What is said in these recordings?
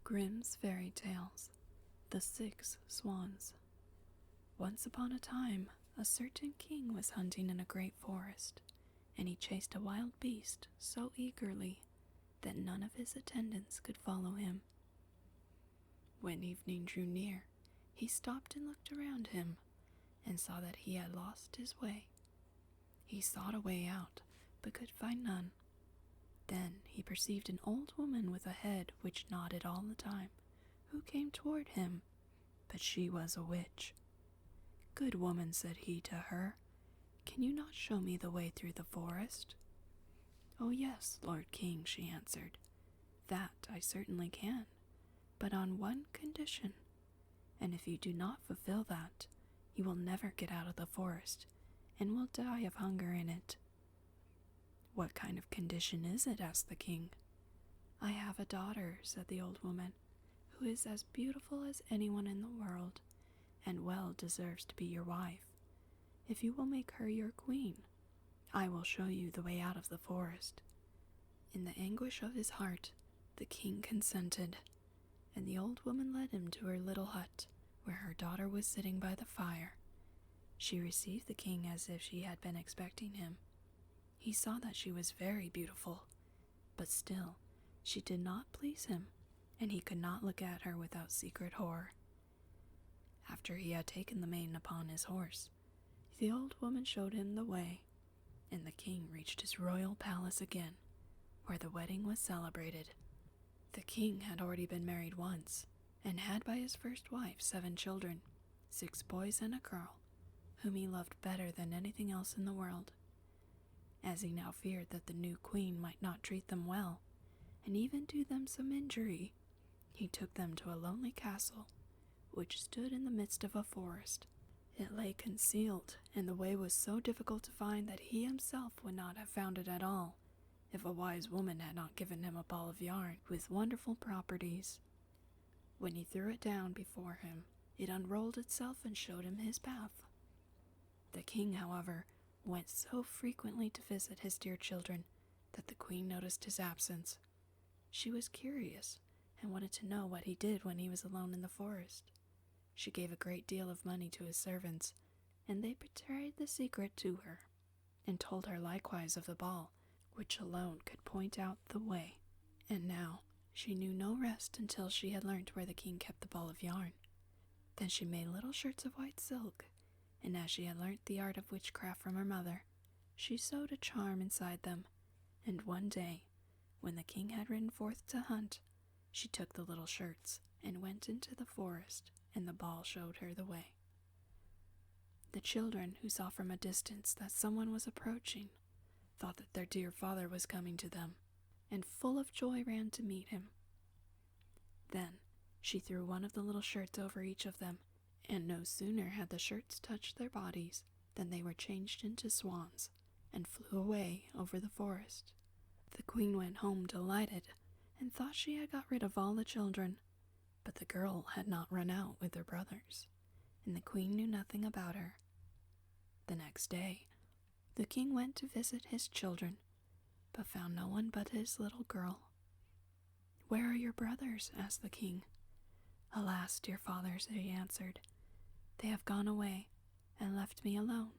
Grimm's Fairy Tales, The Six Swans. Once upon a time, a certain king was hunting in a great forest, and he chased a wild beast so eagerly that none of his attendants could follow him. When evening drew near, he stopped and looked around him, and saw that he had lost his way. He sought a way out, but could find none. Then he perceived an old woman with a head which nodded all the time, who came toward him, but she was a witch. "Good woman," said he to her, "can you not show me the way through the forest?" "Oh yes, Lord King," she answered, "that I certainly can, but on one condition, and if you do not fulfill that, you will never get out of the forest, and will die of hunger in it." "What kind of condition is it?" asked the king. "I have a daughter," said the old woman, "who is as beautiful as anyone in the world, and well deserves to be your wife. If you will make her your queen, I will show you the way out of the forest." In the anguish of his heart, the king consented, and the old woman led him to her little hut, where her daughter was sitting by the fire. She received the king as if she had been expecting him. He saw that she was very beautiful, but still she did not please him, and he could not look at her without secret horror. After he had taken the maiden upon his horse, the old woman showed him the way, and the king reached his royal palace again, where the wedding was celebrated. The king had already been married once, and had by his first wife 7 children, 6 boys and a girl, whom he loved better than anything else in the world. As he now feared that the new queen might not treat them well, and even do them some injury, he took them to a lonely castle, which stood in the midst of a forest. It lay concealed, and the way was so difficult to find that he himself would not have found it at all, if a wise woman had not given him a ball of yarn with wonderful properties. When he threw it down before him, it unrolled itself and showed him his path. The king, however, went so frequently to visit his dear children that the queen noticed his absence. She was curious and wanted to know what he did when he was alone in the forest. She gave a great deal of money to his servants, and they betrayed the secret to her, and told her likewise of the ball, which alone could point out the way. And now she knew no rest until she had learnt where the king kept the ball of yarn. Then she made little shirts of white silk, and as she had learnt the art of witchcraft from her mother, she sewed a charm inside them, and one day, when the king had ridden forth to hunt, she took the little shirts and went into the forest, and the ball showed her the way. The children, who saw from a distance that someone was approaching, thought that their dear father was coming to them, and full of joy ran to meet him. Then she threw one of the little shirts over each of them, and no sooner had the shirts touched their bodies than they were changed into swans and flew away over the forest. The queen went home delighted and thought she had got rid of all the children, but the girl had not run out with her brothers, and the queen knew nothing about her. The next day, the king went to visit his children, but found no one but his little girl. "Where are your brothers?" asked the king. "Alas, dear father," she answered, "they have gone away and left me alone."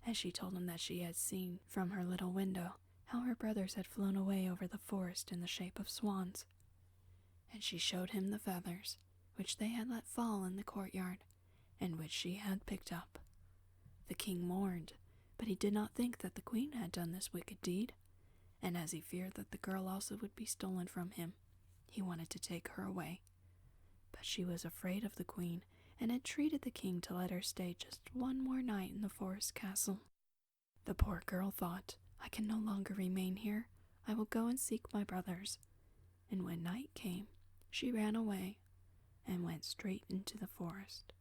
And she told him that she had seen from her little window how her brothers had flown away over the forest in the shape of swans. And she showed him the feathers, which they had let fall in the courtyard, and which she had picked up. The king mourned, but he did not think that the queen had done this wicked deed, and as he feared that the girl also would be stolen from him, he wanted to take her away. But she was afraid of the queen, and entreated the king to let her stay just one more night in the forest castle. The poor girl thought, "I can no longer remain here. I will go and seek my brothers." And when night came, she ran away and went straight into the forest.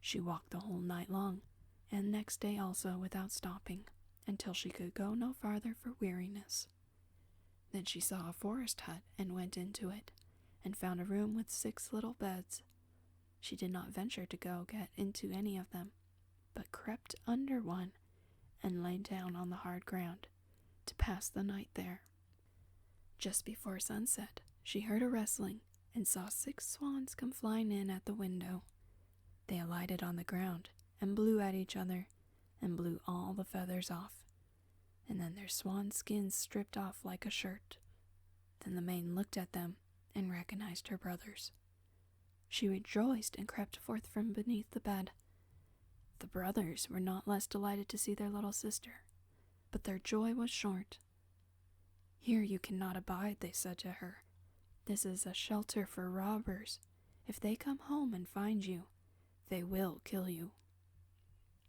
She walked the whole night long, and next day also without stopping, until she could go no farther for weariness. Then she saw a forest hut and went into it, and found a room with 6 little beds. She did not venture to get into any of them, but crept under one and lay down on the hard ground to pass the night there. Just before sunset, she heard a rustling and saw 6 swans come flying in at the window. They alighted on the ground and blew at each other and blew all the feathers off, and then their swan skins stripped off like a shirt. Then the maiden looked at them and recognized her brothers. She rejoiced and crept forth from beneath the bed. The brothers were not less delighted to see their little sister, but their joy was short. "Here you cannot abide," they said to her. "This is a shelter for robbers. If they come home and find you, they will kill you."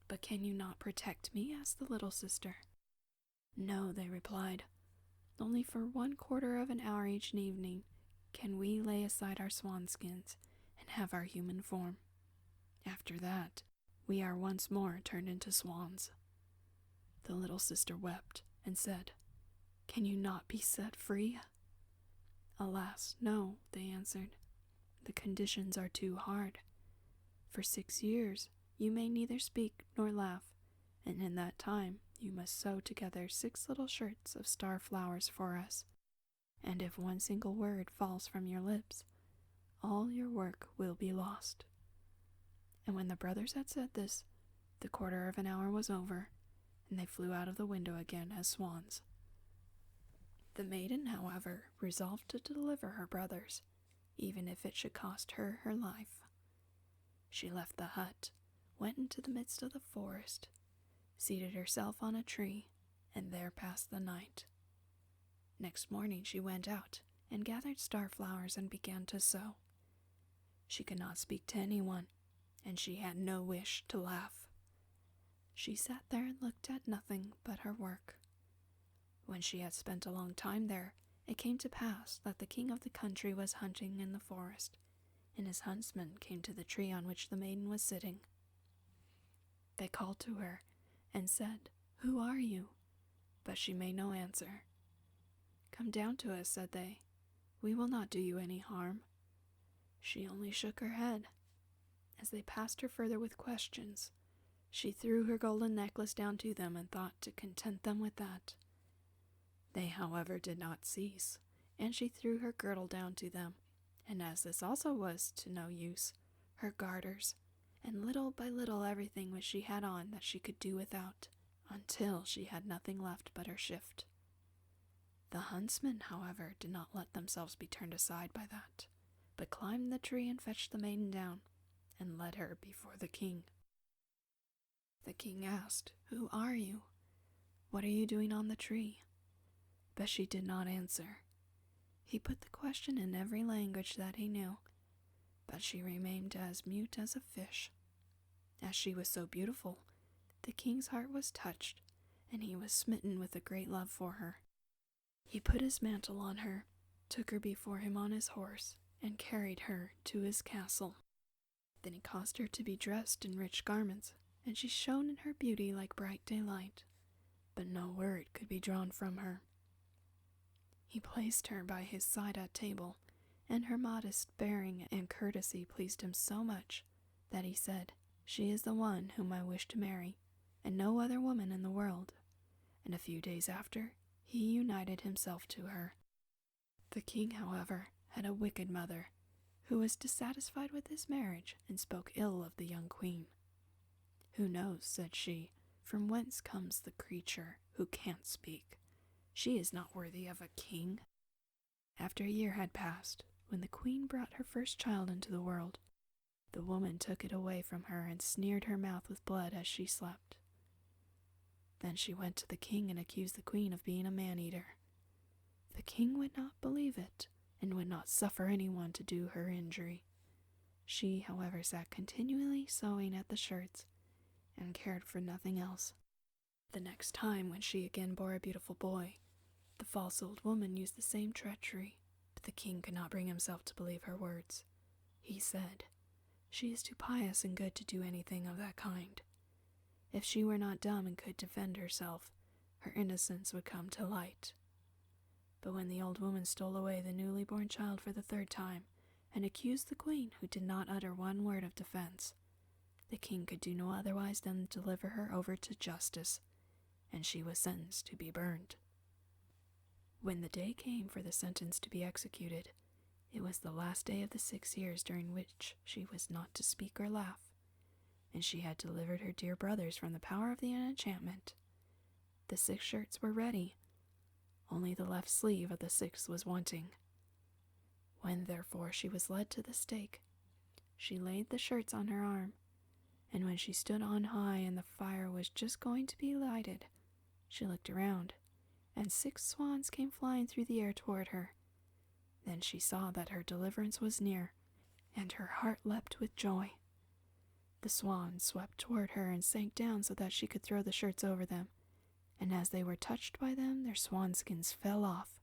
"But can you not protect me?" asked the little sister. "No," they replied. "Only for 1/4 of an hour each evening can we lay aside our swan skins and have our human form. After that, we are once more turned into swans." The little sister wept and said, "Can you not be set free?" "Alas, no," they answered. "The conditions are too hard. For 6 years you may neither speak nor laugh, and in that time you must sew together 6 little shirts of star flowers for us, and if one single word falls from your lips, all your work will be lost." And when the brothers had said this, the 1/4 of an hour was over, and they flew out of the window again as swans. The maiden, however, resolved to deliver her brothers, even if it should cost her her life. She left the hut, went into the midst of the forest, seated herself on a tree, and there passed the night. Next morning she went out and gathered star flowers and began to sew. She could not speak to anyone, and she had no wish to laugh. She sat there and looked at nothing but her work. When she had spent a long time there, it came to pass that the king of the country was hunting in the forest, and his huntsmen came to the tree on which the maiden was sitting. They called to her and said, "Who are you?" But she made no answer. "Come down to us," said they. "We will not do you any harm." She only shook her head. As they passed her further with questions, she threw her golden necklace down to them and thought to content them with that. They, however, did not cease, and she threw her girdle down to them, and as this also was to no use, her garters, and little by little everything which she had on that she could do without, until she had nothing left but her shift. The huntsmen, however, did not let themselves be turned aside by that, but climbed the tree and fetched the maiden down, and led her before the king. The king asked, "Who are you? What are you doing on the tree?" But she did not answer. He put the question in every language that he knew, but she remained as mute as a fish. As she was so beautiful, the king's heart was touched, and he was smitten with a great love for her. He put his mantle on her, took her before him on his horse, and carried her to his castle. Then he caused her to be dressed in rich garments, and she shone in her beauty like bright daylight, but no word could be drawn from her. He placed her by his side at table, and her modest bearing and courtesy pleased him so much that he said, "She is the one whom I wish to marry, and no other woman in the world," and a few days after he united himself to her. The king, however, had a wicked mother, who was dissatisfied with his marriage and spoke ill of the young queen. "Who knows," said she, "from whence comes the creature who can't speak? She is not worthy of a king." After a year had passed, when the queen brought her first child into the world, the woman took it away from her and smeared her mouth with blood as she slept. Then she went to the king and accused the queen of being a man-eater. The king would not believe it, and would not suffer anyone to do her injury. She, however, sat continually sewing at the shirts, and cared for nothing else. The next time, when she again bore a beautiful boy, the false old woman used the same treachery, but the king could not bring himself to believe her words. He said, "She is too pious and good to do anything of that kind. If she were not dumb and could defend herself, her innocence would come to light." But when the old woman stole away the newly born child for the 3rd time, and accused the queen, who did not utter one word of defense, the king could do no otherwise than deliver her over to justice, and she was sentenced to be burned. When the day came for the sentence to be executed, It was the last day of the 6 years during which she was not to speak or laugh, and she had delivered her dear brothers from the power of the enchantment. The 6 shirts were ready, only the left sleeve of the 6th was wanting. When, therefore, she was led to the stake, she laid the shirts on her arm, and when she stood on high and the fire was just going to be lighted, she looked around, and 6 swans came flying through the air toward her. Then she saw that her deliverance was near, and her heart leapt with joy. The swans swept toward her and sank down so that she could throw the shirts over them, and as they were touched by them, their swanskins fell off,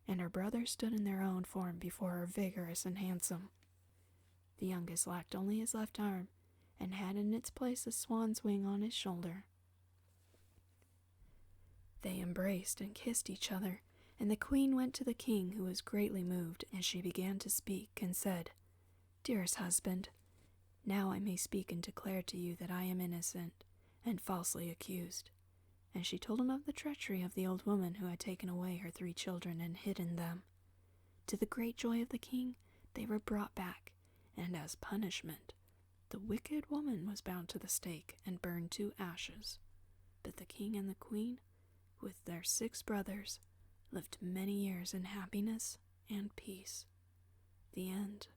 and her brothers stood in their own form before her, vigorous and handsome. The youngest lacked only his left arm, and had in its place a swan's wing on his shoulder. They embraced and kissed each other, and the queen went to the king, who was greatly moved, and she began to speak, and said, "Dearest husband, now I may speak and declare to you that I am innocent, and falsely accused." And she told him of the treachery of the old woman who had taken away her 3 children and hidden them. To the great joy of the king, they were brought back, and as punishment, the wicked woman was bound to the stake and burned to ashes. But the king and the queen, with their 6 brothers, lived many years in happiness and peace. The end.